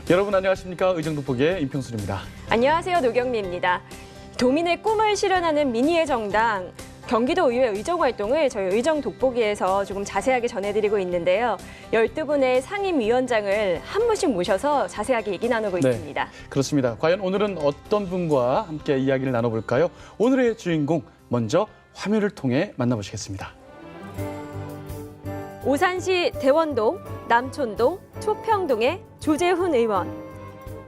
여러분 안녕하십니까? 의정도폭의 임평순입니다. 안녕하세요. 노경미입니다. 도민의 꿈을 실현하는 민의의 정당 경기도 의회 의정 활동을 저희 의정 돋보기에서 조금 자세하게 전해드리고 있는데요. 12분의 상임위원장을 한 분씩 모셔서 자세하게 얘기 나누고 있습니다. 그렇습니다. 과연 오늘은 어떤 분과 함께 이야기를 나눠볼까요? 오늘의 주인공 먼저 화면을 통해 만나보시겠습니다. 오산시 대원동, 남촌동, 초평동의 조재훈 의원.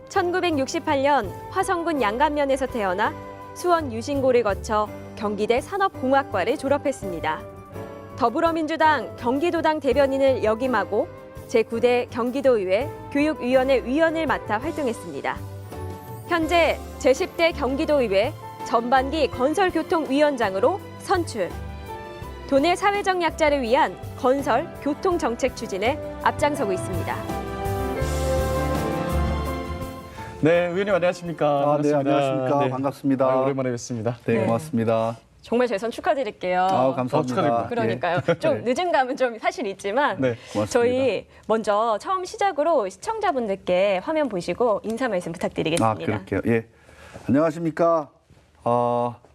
1968년 화성군 양감면에서 태어나 수원 유신고를 거쳐 경기대 산업공학과를 졸업했습니다. 더불어민주당 경기도당 대변인을 역임하고 제9대 경기도의회 교육위원회 위원을 맡아 활동했습니다. 현재 제10대 경기도의회 전반기 건설교통위원장으로 선출. 도내 사회적 약자를 위한 건설, 교통 정책 추진에 앞장서고 있습니다. 네, 의원님 안녕하십니까? 네, 반갑습니다. 안녕하십니까? 네. 반갑습니다. 오랜만에 뵙습니다. 네, 고맙습니다. 정말 재선 축하드릴게요. 감사합니다. 축하드립니다. 그러니까요. 좀 늦은 감은 좀 사실 있지만 네, 고맙습니다. 저희 먼저 처음 시작으로 시청자분들께 화면 보시고 인사 말씀 부탁드리겠습니다. 그럴게요. 예, 안녕하십니까?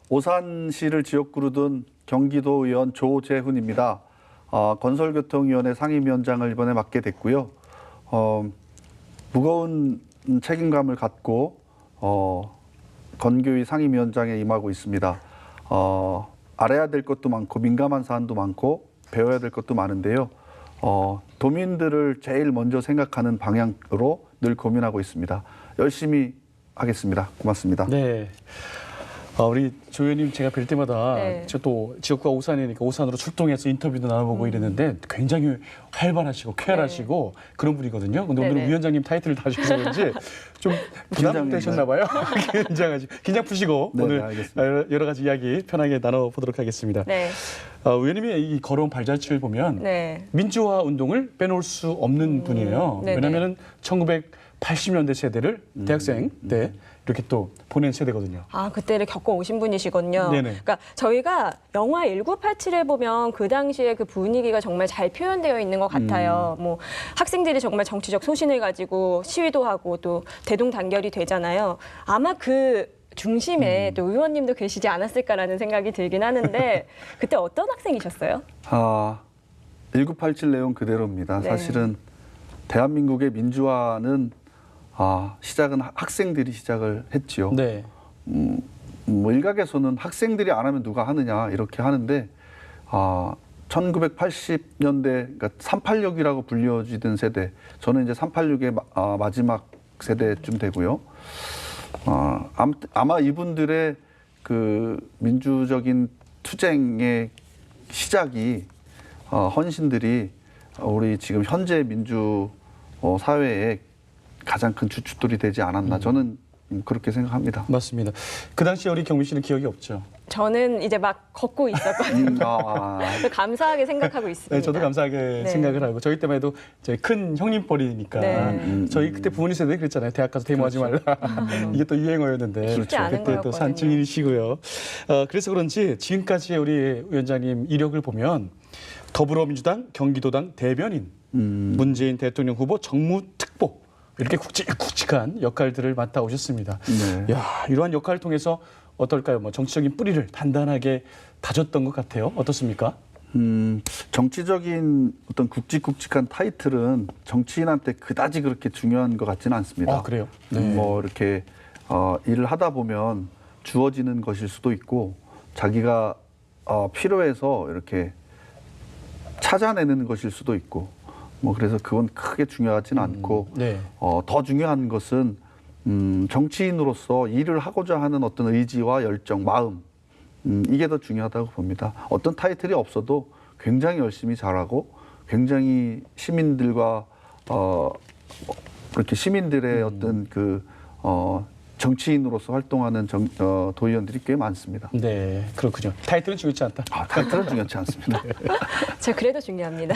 오산시를 지역구로 둔 경기도 의원 조재훈입니다. 건설교통위원회 상임위원장을 이번에 맡게 됐고요. 무거운 책임감을 갖고 건교위 상임위원장에 임하고 있습니다. 알아야 될 것도 많고 민감한 사안도 많고 배워야 될 것도 많은데요. 도민들을 제일 먼저 생각하는 방향으로 늘 고민하고 있습니다. 열심히 하겠습니다. 고맙습니다. 네. 우리 조 의원님 제가 뵐 때마다 네. 저도 지역구가 오산이니까 오산으로 출동해서 인터뷰도 나눠보고 이랬는데 굉장히 활발하시고 쾌활하시고 그런 분이거든요. 근데 오늘은 네네. 위원장님 타이틀을 다셔서 그런지 좀 부담되셨나 봐요. 긴장 푸시고 네, 오늘 알겠습니다. 여러 가지 이야기 편하게 나눠보도록 하겠습니다. 네. 의원님이 이 걸어온 발자취를 보면 네. 민주화 운동을 빼놓을 수 없는 분이에요. 네네. 왜냐하면 1980년대 세대를 대학생 때 이렇게 또 보낸 세대거든요. 그때를 겪어오신 분이시군요. 네네. 그러니까 저희가 영화 1987을 보면 그 당시에 그 분위기가 정말 잘 표현되어 있는 것 같아요. 뭐 학생들이 정말 정치적 소신을 가지고 시위도 하고 또 대동단결이 되잖아요. 아마 그 중심에 또 의원님도 계시지 않았을까라는 생각이 들긴 하는데 그때 어떤 학생이셨어요? 1987 내용 그대로입니다. 네. 사실은 대한민국의 민주화는 시작은 학생들이 시작을 했지요. 네. 뭐 일각에서는 학생들이 안 하면 누가 하느냐 이렇게 하는데 1980년대 그러니까 386이라고 불려지던 세대, 저는 이제 386의 마지막 세대쯤 되고요. 아마 이분들의 그 민주적인 투쟁의 시작이 헌신들이 우리 지금 현재 민주 사회에 가장 큰 주춧돌이 되지 않았나, 저는 그렇게 생각합니다. 맞습니다. 그 당시에 우리 경미 씨는 기억이 없죠? 저는 이제 막 걷고 있었거든요. 감사하게 생각하고 있습니다. 네, 저도 감사하게 생각을 하고 저희 때만 해도 저희 큰 형님뻘이니까 네. 저희 그때 부모님 세대 그랬잖아요. 대학 가서 데모하지 말라. 이게 또 유행어였는데 쉽지 않은 그때 또 거였거든요. 산증인이시고요. 그래서 그런지 지금까지의 우리 위원장님 이력을 보면 더불어민주당 경기도당 대변인, 문재인 대통령 후보 정무특보 이렇게 굵직굵직한 역할들을 맡아오셨습니다. 네. 야, 이러한 역할을 통해서 어떨까요? 뭐 정치적인 뿌리를 단단하게 다졌던 것 같아요. 어떻습니까? 정치적인 어떤 굵직굵직한 타이틀은 정치인한테 그다지 그렇게 중요한 것 같지는 않습니다. 그래요? 네. 뭐 이렇게 일을 하다 보면 주어지는 것일 수도 있고 자기가 필요해서 이렇게 찾아내는 것일 수도 있고, 뭐 그래서 그건 크게 중요하지는 않고 네. 더 중요한 것은 정치인으로서 일을 하고자 하는 어떤 의지와 열정, 마음, 이게 더 중요하다고 봅니다. 어떤 타이틀이 없어도 굉장히 열심히 잘하고 굉장히 시민들과 이렇게 시민들의 어떤 그 정치인으로서 활동하는 도의원들이 꽤 많습니다. 네, 그렇군요. 타이틀은 중요치 않다. 타이틀은 중요치 않습니다. 제가 그래도 중요합니다.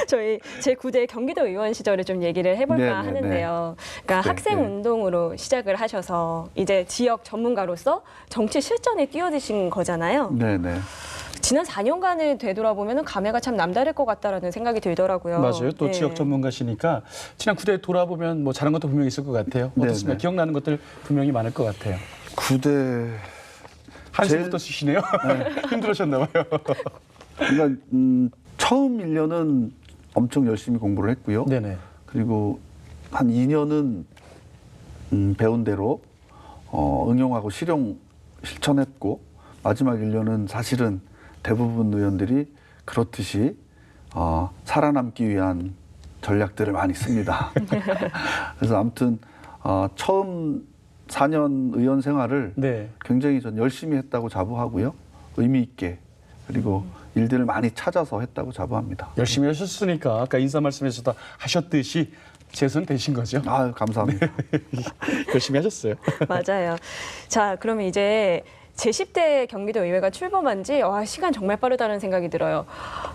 저희 제9대 경기도 의원 시절에 좀 얘기를 해볼까 네네네. 하는데요. 그러니까 네, 학생 네. 운동으로 시작을 하셔서 이제 지역 전문가로서 정치 실전에 뛰어드신 거잖아요. 네네. 지난 4년간을 되돌아보면 감회가 참 남다를 것 같다라는 생각이 들더라고요. 맞아요. 또 네. 지역 전문가시니까 지난 9대 돌아보면 뭐 잘한 것도 분명히 있을 것 같아요. 네, 어떻습니까? 네. 기억나는 것들 분명히 많을 것 같아요. 9대 한숨부터 쉬시네요. 힘들으셨나 봐요. 그러니까 처음 1년은 엄청 열심히 공부를 했고요. 네네. 그리고 한 2년은 배운 대로 응용하고 실천했고 마지막 1년은 사실은 대부분 의원들이 그렇듯이 살아남기 위한 전략들을 많이 씁니다. 그래서 아무튼 처음 4년 의원 생활을 네. 굉장히 전 열심히 했다고 자부하고요. 의미 있게 그리고 일들을 많이 찾아서 했다고 자부합니다. 열심히 하셨으니까 아까 인사 말씀에서도 하셨듯이 재선 되신 거죠. 아유, 감사합니다. 열심히 하셨어요. 맞아요. 자, 그러면 이제 제10대 경기도 의회가 출범한 지 시간 정말 빠르다는 생각이 들어요.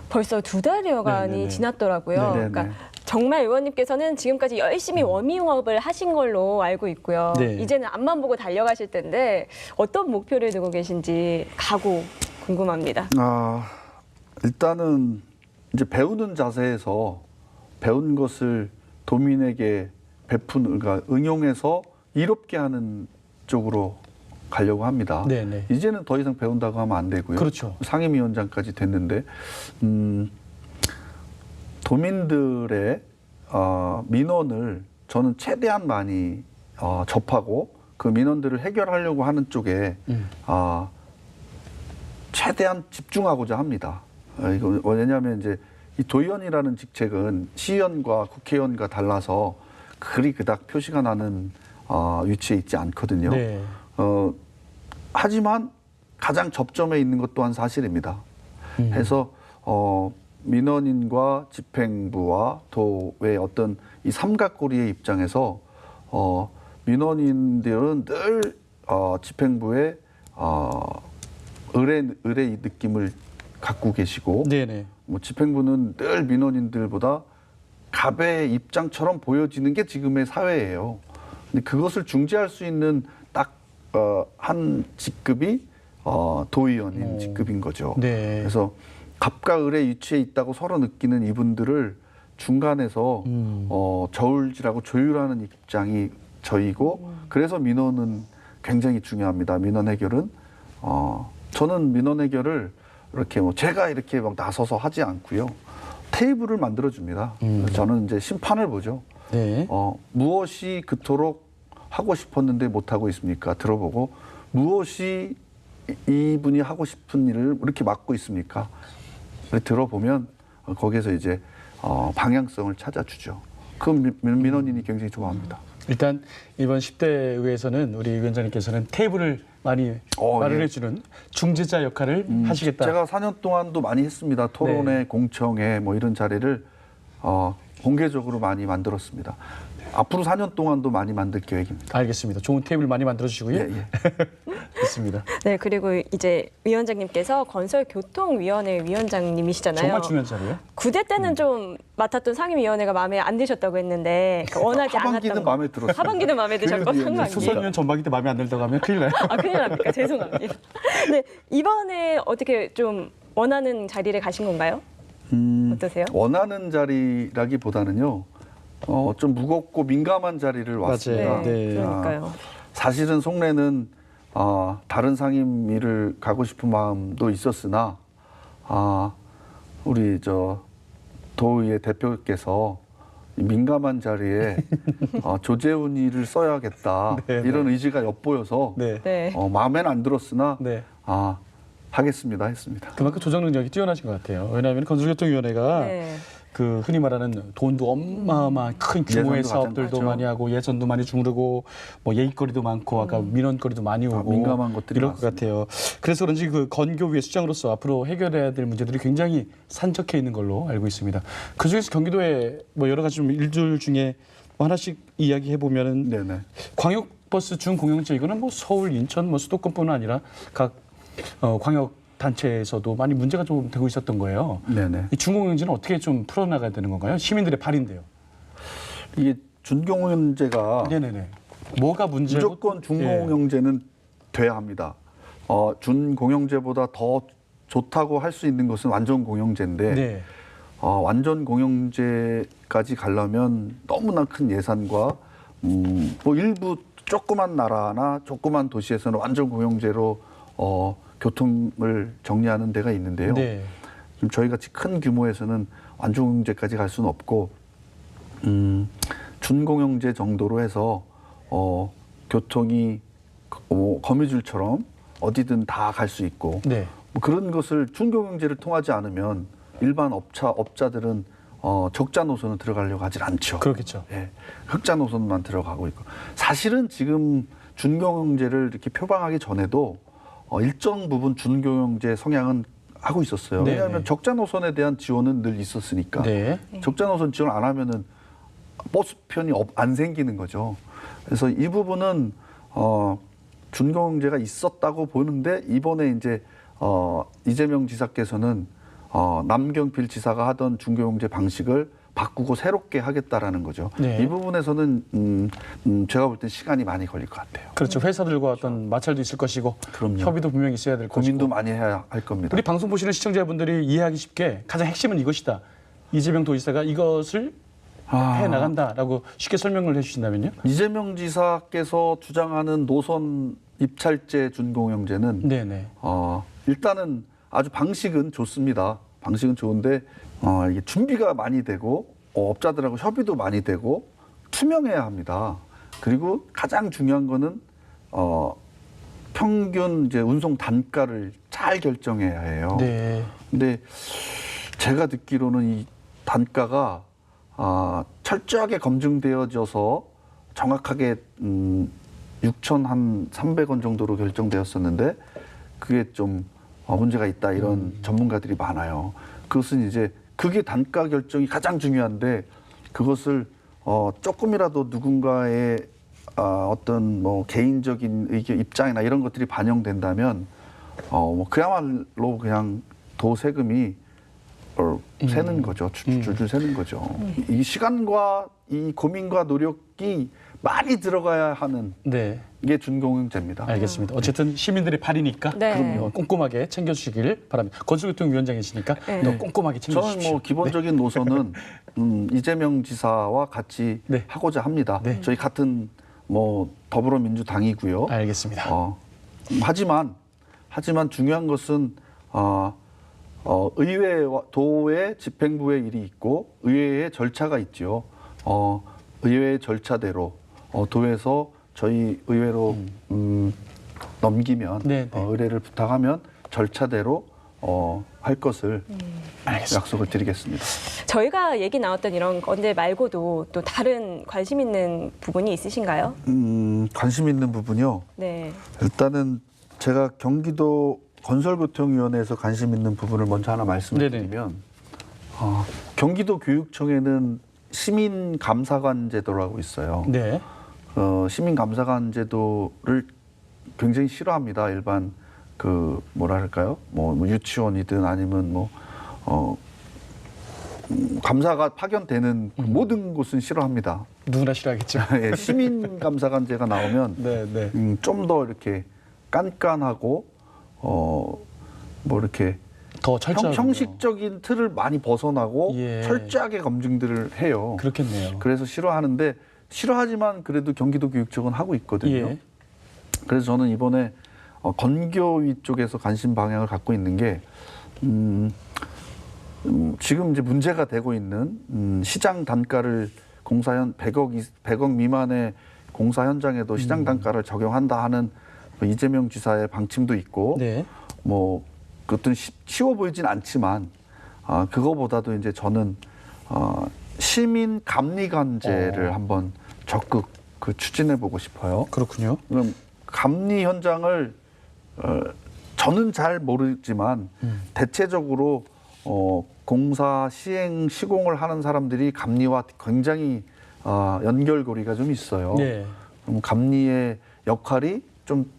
벌써 2달여간이 네네네. 지났더라고요. 네네네. 그러니까 정말 의원님께서는 지금까지 열심히 워밍업을 하신 걸로 알고 있고요. 네. 이제는 앞만 보고 달려가실 텐데 어떤 목표를 두고 계신지 각오 궁금합니다. 일단은 이제 배우는 자세에서 배운 것을 도민에게 그러니까 응용해서 이롭게 하는 쪽으로 가려고 합니다. 네네. 이제는 더 이상 배운다고 하면 안 되고요. 그렇죠. 상임위원장까지 됐는데 도민들의 민원을 저는 최대한 많이 접하고 그 민원들을 해결하려고 하는 쪽에 최대한 집중하고자 합니다. 이거 왜냐하면 이제 이 도의원이라는 직책은 시의원과 국회의원과 달라서 그리 그닥 표시가 나는 위치에 있지 않거든요. 네. 하지만 가장 접점에 있는 것 또한 사실입니다. 해서 민원인과 집행부와 도의 어떤 이 삼각고리의 입장에서 민원인들은 늘 집행부의 의뢰 느낌을 갖고 계시고 네네. 뭐 집행부는 늘 민원인들보다 갑의 입장처럼 보여지는 게 지금의 사회예요. 근데 그것을 중재할 수 있는 딱 한 직급이 도의원인 직급인 거죠. 네. 그래서 갑과 을의 위치에 있다고 서로 느끼는 이분들을 중간에서 저울질하고 조율하는 입장이 저희고 그래서 민원은 굉장히 중요합니다. 민원 해결은 저는 민원 해결을 이렇게 제가 이렇게 막 나서서 하지 않고요. 테이블을 만들어 줍니다. 저는 이제 심판을 보죠. 네. 무엇이 그토록 하고 싶었는데 못 하고 있습니까? 들어보고 무엇이 이분이 하고 싶은 일을 이렇게 맡고 있습니까? 들어보면 거기에서 이제 방향성을 찾아주죠. 그 민원인이 굉장히 좋아합니다. 일단 이번 10대 의회에서는 우리 위원장님께서는 테이블을 많이 마련해주는 중재자 역할을 하시겠다. 제가 4년 동안도 많이 했습니다. 토론회, 네. 공청회 뭐 이런 자리를 공개적으로 많이 만들었습니다. 앞으로 4년 동안도 많이 만들 계획입니다. 알겠습니다. 좋은 테이블 많이 만들어 주시고요. 예. 네, 좋습니다. 그리고 이제 위원장님께서 건설교통위원회 위원장님이시잖아요. 정말 중요한 자리예요. 9대 때는 좀 맡았던 상임위원회가 마음에 안 드셨다고 했는데 원하지 하반기는 않았던 마음에 들었어요. 하반기는 마음에 드셨고 그래도 상반기. 수설위원 전반기 때 마음에 안 들다고 하면 큰일 나요. 큰일 납니까? 죄송합니다. 네, 이번에 어떻게 좀 원하는 자리를 가신 건가요? 어떠세요? 원하는 자리라기보다는요. 좀 무겁고 민감한 자리를 왔습니다. 맞아요. 네. 그러니까요. 사실은 속내는 다른 상임위를 가고 싶은 마음도 있었으나 우리 도의회 대표께서 민감한 자리에 조재훈이를 써야겠다 네, 이런 의지가 엿보여서 네. 네. 마음에는 안 들었으나 네. 하겠습니다 했습니다. 그만큼 조정 능력이 뛰어나신 것 같아요. 왜냐하면 건설교통위원회가 네. 그 흔히 말하는 돈도 어마어마한 큰 규모의 예산도 사업들도 가장 많이 하고 예산도 많이 주무르고 뭐 예의거리도 많고 아까 민원거리도 많이 오고 민감한 것들이 이럴 것 많습니다. 같아요. 그래서 그런지 그 건교위의 수장으로서 앞으로 해결해야 될 문제들이 굉장히 산적해 있는 걸로 알고 있습니다. 그 중에서 경기도에 뭐 여러 가지 좀 일들 중에 뭐 하나씩 이야기해 보면은 네네. 광역버스 준공영제 이거는 뭐 서울, 인천, 뭐 수도권뿐만 아니라 각 광역 단체에서도 많이 문제가 좀 되고 있었던 거예요. 네네. 이 준공영제는 어떻게 좀 풀어나가야 되는 건가요? 시민들의 발인데요. 이게 준공영제가 네네네. 뭐가 문제고? 무조건 준공영제는 돼야 합니다. 준공영제보다 더 좋다고 할 수 있는 것은 완전 공영제인데 네. 완전 공영제까지 가려면 너무나 큰 예산과 뭐 일부 조그만 나라나 조그만 도시에서는 완전 공영제로 교통을 정리하는 데가 있는데요. 네. 지금 저희 같이 큰 규모에서는 완전 공영제까지 갈 수는 없고 준공영제 정도로 해서 교통이 거미줄처럼 어디든 다 갈 수 있고 네. 뭐 그런 것을 준공영제를 통하지 않으면 일반 업자들은 적자 노선은 들어가려고 하질 않죠. 그렇겠죠. 예, 흑자 노선만 들어가고 있고 사실은 지금 준공영제를 이렇게 표방하기 전에도 일정 부분 준공영제 성향은 하고 있었어요. 네, 왜냐하면 네. 적자 노선에 대한 지원은 늘 있었으니까. 네. 적자 노선 지원 안 하면은 버스 편이 안 생기는 거죠. 그래서 이 부분은 준공영제가 있었다고 보는데 이번에 이제 이재명 지사께서는 남경필 지사가 하던 준공영제 방식을 바꾸고 새롭게 하겠다라는 거죠. 네. 이 부분에서는 제가 볼 땐 시간이 많이 걸릴 것 같아요. 그렇죠. 회사들과 어떤 마찰도 있을 것이고 그럼요. 협의도 분명히 있어야 될 것이고. 고민도 많이 해야 할 겁니다. 우리 방송 보시는 시청자분들이 이해하기 쉽게 가장 핵심은 이것이다. 이재명 도지사가 이것을 해 나간다라고 쉽게 설명을 해주신다면요? 이재명 지사께서 주장하는 노선 입찰제 준공영제는 네네. 일단은 아주 방식은 좋습니다. 방식은 좋은데 이게 준비가 많이 되고 업자들하고 협의도 많이 되고 투명해야 합니다. 그리고 가장 중요한 거는 평균 이제 운송 단가를 잘 결정해야 해요. 네. 근데 제가 듣기로는 이 단가가 철저하게 검증되어져서 정확하게 6,300원 정도로 결정되었었는데 그게 좀 문제가 있다 이런 전문가들이 많아요. 그것은 이제 그게 단가 결정이 가장 중요한데 그것을 조금이라도 누군가의 어떤 뭐 개인적인 의견 입장이나 이런 것들이 반영된다면 뭐 그야말로 그냥 도세금이 새는 거죠. 줄줄 새는 거죠. 이 시간과 이 고민과 노력이 많이 들어가야 하는 네. 게 준공영제입니다. 알겠습니다. 어쨌든 시민들의 발이니까 네. 그럼요. 꼼꼼하게 챙겨주시길 바랍니다. 건설교통위원장이시니까 네. 또 꼼꼼하게 챙겨주십시오. 저는 뭐 기본적인 노선은 이재명 지사와 같이 네. 하고자 합니다. 네. 저희 같은 뭐 더불어민주당이고요. 알겠습니다. 하지만 중요한 것은 의회와 도의 집행부의 일이 있고 의회의 절차가 있죠. 의회의 절차대로 도에서 저희 의회로 넘기면 네, 네. 의뢰를 부탁하면 절차대로 할 것을 알겠습니다. 약속을 드리겠습니다. 저희가 얘기 나왔던 이런 건들 말고도 또 다른 관심 있는 부분이 있으신가요? 관심 있는 부분이요. 네. 일단은 제가 경기도 건설교통위원회에서 관심 있는 부분을 먼저 하나 말씀을 네네. 드리면 경기도 교육청에는 시민감사관 제도라고 있어요. 네. 시민감사관 제도를 굉장히 싫어합니다. 일반 그 뭐랄까요? 뭐 유치원이든 아니면 감사가 파견되는 그 모든 곳은 싫어합니다. 누구나 싫어하겠죠. 예, 시민감사관제가 나오면 네, 네. 좀 더 이렇게 깐깐하고 뭐 이렇게 더 철저하게. 형식적인 틀을 많이 벗어나고 예. 철저하게 검증들을 해요. 그렇겠네요. 그래서 싫어하는데 싫어하지만 그래도 경기도 교육청은 하고 있거든요. 예. 그래서 저는 이번에 건교위 쪽에서 관심 방향을 갖고 있는 게 지금 이제 문제가 되고 있는 시장 단가를 100억 미만의 공사 현장에도 시장 단가를 적용한다 하는 이재명 지사의 방침도 있고 네. 뭐 그것도 쉬워 보이진 않지만 그거보다도 이제 저는 시민 감리관제를 한번 적극 추진해 보고 싶어요. 그렇군요. 그럼 감리 현장을 저는 잘 모르지만 대체적으로 공사 시행 시공을 하는 사람들이 감리와 굉장히 연결고리가 좀 있어요. 네. 그럼 감리의 역할이 좀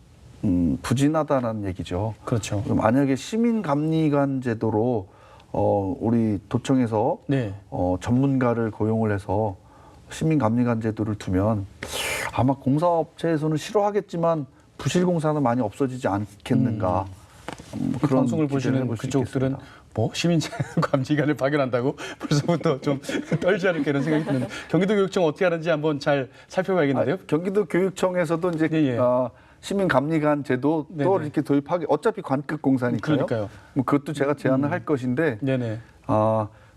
부진하다는 얘기죠. 그렇죠. 만약에 시민감리관 제도로 우리 도청에서 네. 전문가를 고용을 해서 시민감리관 제도를 두면 아마 공사업체에서는 싫어하겠지만 부실공사는 많이 없어지지 않겠는가 그런 방송을 기대를 보시는 해볼 수 그쪽들은 있겠습니다. 뭐 시민 감지기관을 발견한다고 벌써부터 좀 떨지 않을까 이런 생각이 드는데 경기도교육청 어떻게 하는지 한번 잘 살펴봐야겠는데요. 경기도 교육청에서도 이제 예, 예. 시민 감리관 제도 또 네네. 이렇게 도입하기 어차피 관급 공사니까요. 그러니까요. 뭐 그것도 제가 제안을 할 것인데 네네.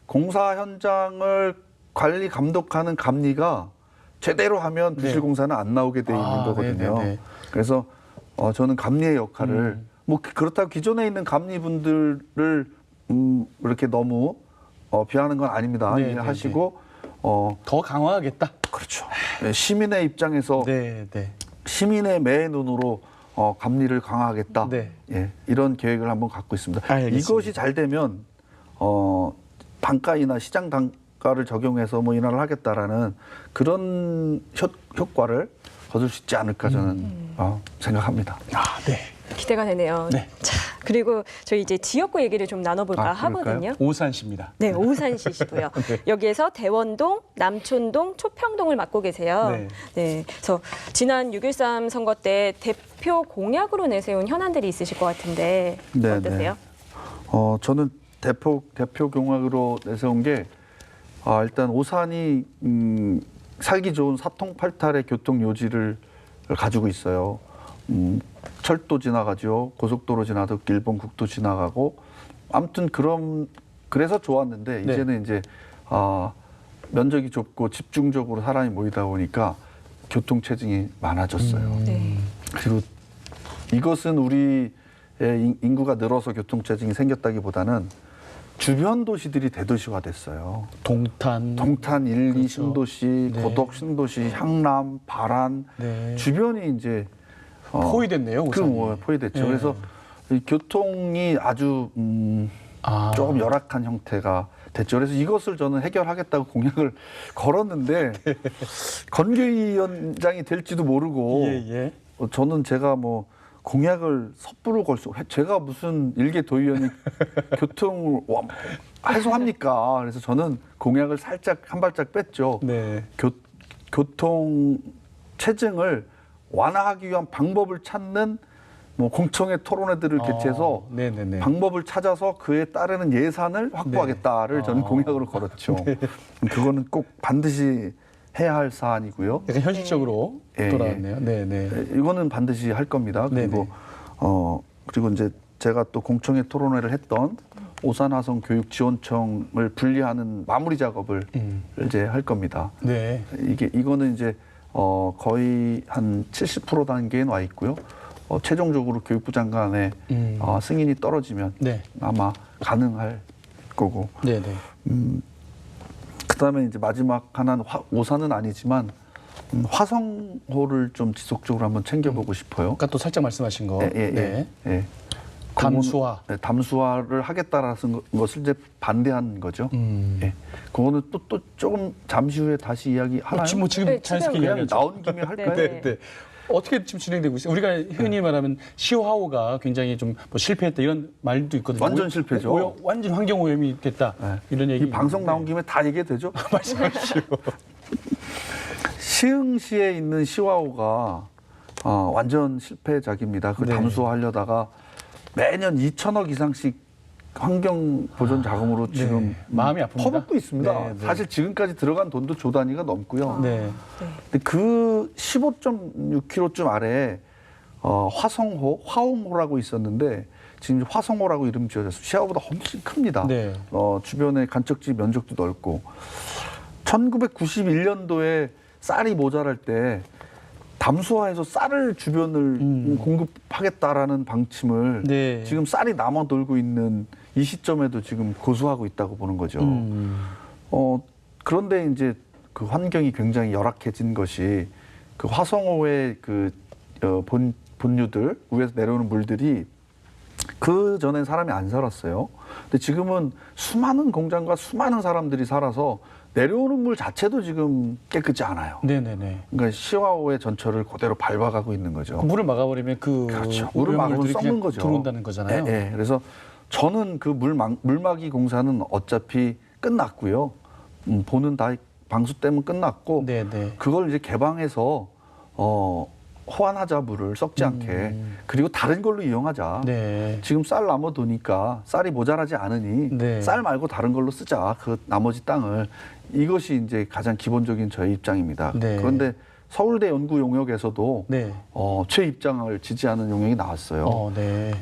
공사 현장을 관리 감독하는 감리가 제대로 하면 부실 네. 공사는 안 나오게 돼 있는 거거든요. 네네네. 그래서 저는 감리의 역할을 뭐 그렇다고 기존에 있는 감리분들을 이렇게 너무 비하하는 건 아닙니다. 네, 이해하시고 더 강화하겠다. 그렇죠. 시민의 입장에서 네, 네. 시민의 매의 눈으로 감리를 강화하겠다. 네. 예, 이런 계획을 한번 갖고 있습니다. 알겠습니다. 이것이 잘 되면 단가이나 시장 단가를 적용해서 뭐 인하를 하겠다라는 그런 효과를 거둘 수 있지 않을까 저는 생각합니다. 네. 기대가 되네요. 네. 자, 그리고 저희 이제 지역구 얘기를 좀 나눠볼까 그럴까요? 하거든요. 오산시입니다. 네, 오산시시고요. 네. 여기에서 대원동, 남촌동, 초평동을 맡고 계세요. 네. 네. 그래서 지난 6.13 선거 때 대표 공약으로 내세운 현안들이 있으실 것 같은데 네, 어떠세요? 저는 대표 공약으로 내세운 게 일단 오산이 살기 좋은 사통팔탈의 교통 요지를 가지고 있어요. 철도 지나가죠, 고속도로 지나도 일본 국도 지나가고, 아무튼 그래서 좋았는데 네. 이제는 이제 면적이 좁고 집중적으로 사람이 모이다 보니까 교통 체증이 많아졌어요. 네. 그리고 이것은 우리의 인구가 늘어서 교통 체증이 생겼다기보다는 주변 도시들이 대도시화 됐어요. 동탄. 1, 2 그렇죠. 신도시, 네. 고덕 신도시, 향남, 바란 네. 주변이 이제 포위됐네요. 오산이. 포위됐죠. 네. 그래서 이 교통이 아주 조금 열악한 형태가 됐죠. 그래서 이것을 저는 해결하겠다고 공약을 걸었는데 건교위원장이 될지도 모르고 예. 저는 제가 뭐 공약을 섣부로 걸 수, 제가 무슨 일개 도의원이 교통을 해소합니까? 그래서 저는 공약을 살짝 한 발짝 뺐죠. 네. 교통 체증을 완화하기 위한 방법을 찾는 뭐 공청회 토론회들을 개최해서 네네네. 방법을 찾아서 그에 따르는 예산을 확보하겠다를 네. 저는 공약으로 걸었죠. 그거는 꼭 반드시 해야 할 사안이고요. 약간 현실적으로 예, 돌아왔네요. 네네. 이거는 반드시 할 겁니다. 그리고 그리고 이제 제가 또 공청회 토론회를 했던 오산화성 교육지원청을 분리하는 마무리 작업을 이제 할 겁니다. 네. 이거는 이제 거의 한 70% 단계에 와 있고요. 최종적으로 교육부 장관의 승인이 떨어지면 네. 아마 가능할 거고. 네네. 그다음에 이제 마지막 하나는 오산은 아니지만 화성호를 좀 지속적으로 한번 챙겨보고 싶어요. 아까 또 살짝 말씀하신 거. 네. 예. 담수화. 네, 담수화를 하겠다라는 것을 이제 반대한 거죠. 예. 그거는 또 조금 잠시 후에 다시 이야기 하나요? 지금 네, 자연스럽게 지금 이야기하죠. 나온 김에 할까요? 네. 어떻게 지금 진행되고 있어요? 우리가 흔히 말하면 시화호가 굉장히 좀 뭐 실패했다 이런 말도 있거든요. 완전 실패죠. 완전 환경 오염이 됐다. 네. 이런 얘기. 이 방송 나온 김에 다 얘기해도 되죠? 말씀하시죠. 시흥시에 있는 시화호가 완전 실패작입니다. 그 네. 담수화하려다가 매년 2천억 이상씩 환경 보존 자금으로 지금 네. 마음이 아픕니다. 퍼붓고 있습니다. 네, 네. 사실 지금까지 들어간 돈도 조 단위가 넘고요. 네. 근데 그 15.6km쯤 아래에 화성호, 화홍호라고 있었는데 지금 화성호라고 이름 지어졌어요. 시야보다 훨씬 큽니다. 네. 주변에 간척지 면적도 넓고 1991년도에 쌀이 모자랄 때 담수화해서 쌀을 주변을 공급하겠다라는 방침을 네. 지금 쌀이 남아 돌고 있는 이 시점에도 지금 고수하고 있다고 보는 거죠. 그런데 이제 그 환경이 굉장히 열악해진 것이 그 화성호의 그 본류들 위에서 내려오는 물들이 그 전엔 사람이 안 살았어요. 근데 지금은 수많은 공장과 수많은 사람들이 살아서 내려오는 물 자체도 지금 깨끗지 않아요. 네네네. 그러니까 시화호의 전철을 그대로 밟아가고 있는 거죠. 그 물을 막아버리면 그 그렇죠. 물을 막으면 오염물들이 썩는 그냥 거죠. 들어온다는 거잖아요. 예, 예. 그래서 저는 그 물막이 공사는 어차피 끝났고요. 보는 다 방수 댐은 끝났고 네네. 그걸 이제 개방해서 호환하자 물을 썩지 않게. 그리고 다른 걸로 이용하자. 네. 지금 쌀 남아도니까 쌀이 모자라지 않으니 네. 쌀 말고 다른 걸로 쓰자. 그 나머지 땅을. 이것이 이제 가장 기본적인 저희 입장입니다. 네. 그런데 서울대 연구 용역에서도 네. 제 입장을 지지하는 용역이 나왔어요. 네.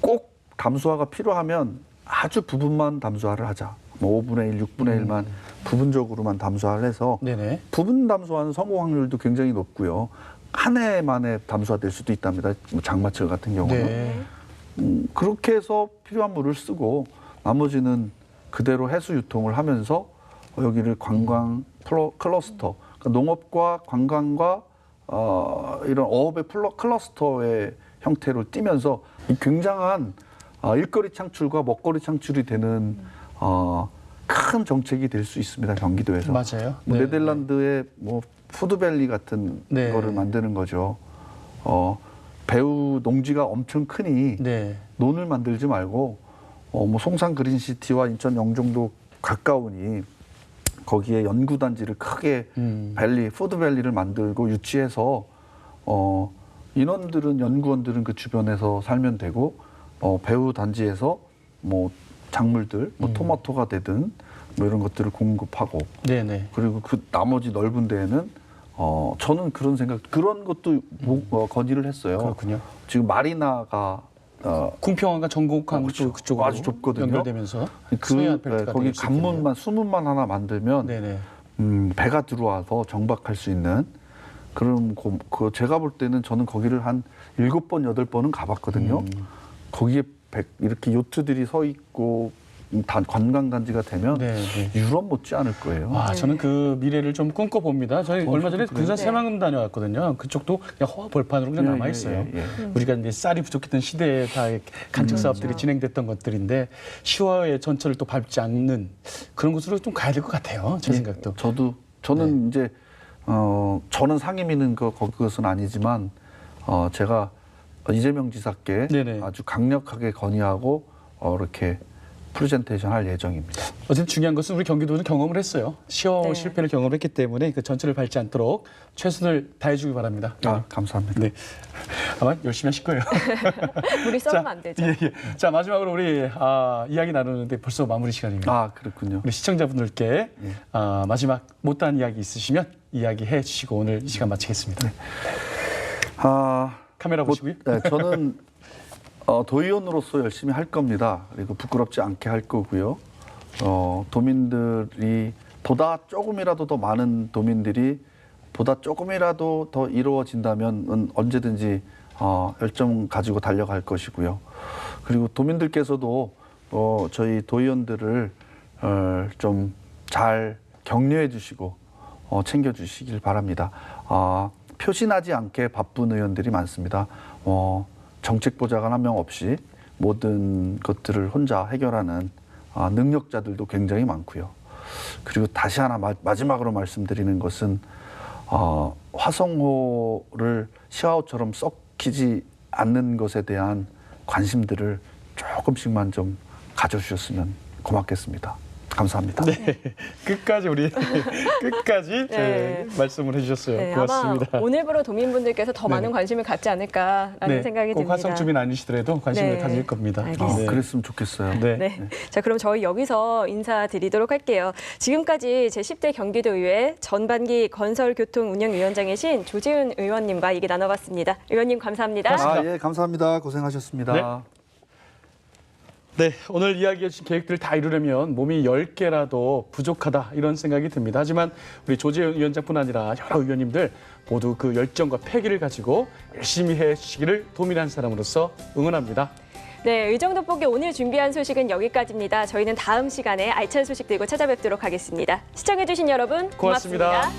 꼭 담수화가 필요하면 아주 부분만 담수화를 하자. 뭐 5분의 1, 6분의 1만 부분적으로만 담수화를 해서 네네. 부분 담수화는 성공 확률도 굉장히 높고요. 한 해 만에 담수화될 수도 있답니다. 뭐 장마철 같은 경우는. 네. 그렇게 해서 필요한 물을 쓰고 나머지는 그대로 해수 유통을 하면서 여기를 관광 클러스터, 그러니까 농업과 관광과 이런 어업의 클러스터의 형태로 띄면서 이 굉장한 일거리 창출과 먹거리 창출이 되는 큰 정책이 될 수 있습니다. 경기도에서. 맞아요. 뭐 네. 네덜란드의 뭐 푸드밸리 같은 네. 거를 만드는 거죠. 배우 농지가 엄청 크니 네. 논을 만들지 말고 뭐 송산 그린시티와 인천 영종도 가까우니 거기에 연구단지를 크게 푸드밸리를 만들고 유치해서 인원들은 연구원들은 그 주변에서 살면 되고 배우 단지에서 뭐 작물들 뭐 토마토가 되든 뭐 이런 것들을 공급하고 네네. 그리고 그 나머지 넓은 데에는 저는 그런 것도 건의를 했어요. 그렇군요. 지금 마리나가 궁평항과 전곡항 그렇죠. 그쪽으로 아주 좁거든요. 연결되면서 서해안 벨트가 거기 될 수 있겠네요. 관문만 수문만 하나 만들면 네네. 배가 들어와서 정박할 수 있는 그럼 제가 볼 때는 저는 거기를 한 7번, 8번은 가봤거든요. 거기에 이렇게 요트들이 서 있고 관광단지가 되면 네, 네. 유럽 못지 않을 거예요. 아, 저는 그 미래를 좀 꿈꿔봅니다. 저희 얼마 전에 군산 새만금 다녀왔거든요. 그쪽도 그냥 허 벌판으로 그냥 남아 있어요. 우리가 이제 쌀이 부족했던 시대에 다 간척 사업들이 진행됐던 것들인데 시화의 전철을 또 밟지 않는 그런 곳으로 좀 가야 될 것 같아요. 제 생각도. 저는 이제 저는 상임위는 그것은 아니지만 제가 이재명 지사께 네네. 아주 강력하게 건의하고 이렇게 프레젠테이션 할 예정입니다. 어쨌든 중요한 것은 우리 경기도는 경험을 했어요. 시어 네. 실패를 경험했기 때문에 그 전철을 밟지 않도록 최선을 다해주기 바랍니다. 감사합니다. 네. 아마 열심히 하실 거예요. 물이 썩으면 안 되죠. 예, 예. 자, 마지막으로 우리 이야기 나누는데 벌써 마무리 시간입니다. 그렇군요. 우리 시청자분들께 마지막 못다한 이야기 있으시면 이야기해 주시고 오늘 이 시간 마치겠습니다. 네. 카메라 보시고요. 네, 저는 도의원으로서 열심히 할 겁니다. 그리고 부끄럽지 않게 할 거고요. 도민들이 보다 조금이라도 더 많은 도민들이 보다 조금이라도 더 이루어진다면 언제든지 열정 가지고 달려갈 것이고요. 그리고 도민들께서도 저희 도의원들을 좀 잘 격려해 주시고 챙겨 주시길 바랍니다. 표신하지 않게 바쁜 의원들이 많습니다. 정책 보좌관 한 명 없이 모든 것들을 혼자 해결하는 능력자들도 굉장히 많고요. 그리고 다시 하나 마지막으로 말씀드리는 것은 화성호를 시화호처럼 썩히지 않는 것에 대한 관심들을 조금씩만 좀 가져주셨으면 고맙겠습니다. 감사합니다. 네, 끝까지 네. 말씀을 해주셨어요. 네, 고맙습니다. 아마 오늘부로 도민분들께서 더 많은 관심을 갖지 않을까라는 생각이 꼭 듭니다. 화성 주민 아니시더라도 관심을 네. 가질 겁니다. 알겠습니다. 그랬으면 좋겠어요. 네. 네. 자, 그럼 저희 여기서 인사드리도록 할게요. 지금까지 제10대 경기도의회 전반기 건설교통운영위원장이신 조재훈 의원님과 얘기 나눠봤습니다. 의원님 감사합니다. 예, 감사합니다. 고생하셨습니다. 네. 네, 오늘 이야기해 주신 계획들을 다 이루려면 몸이 10개라도 부족하다 이런 생각이 듭니다. 하지만 우리 조재훈 위원장뿐 아니라 여러 의원님들 모두 그 열정과 패기를 가지고 열심히 해 주시기를 도민한 사람으로서 응원합니다. 네, 의정돋보기 오늘 준비한 소식은 여기까지입니다. 저희는 다음 시간에 알찬 소식 들고 찾아뵙도록 하겠습니다. 시청해주신 여러분 고맙습니다.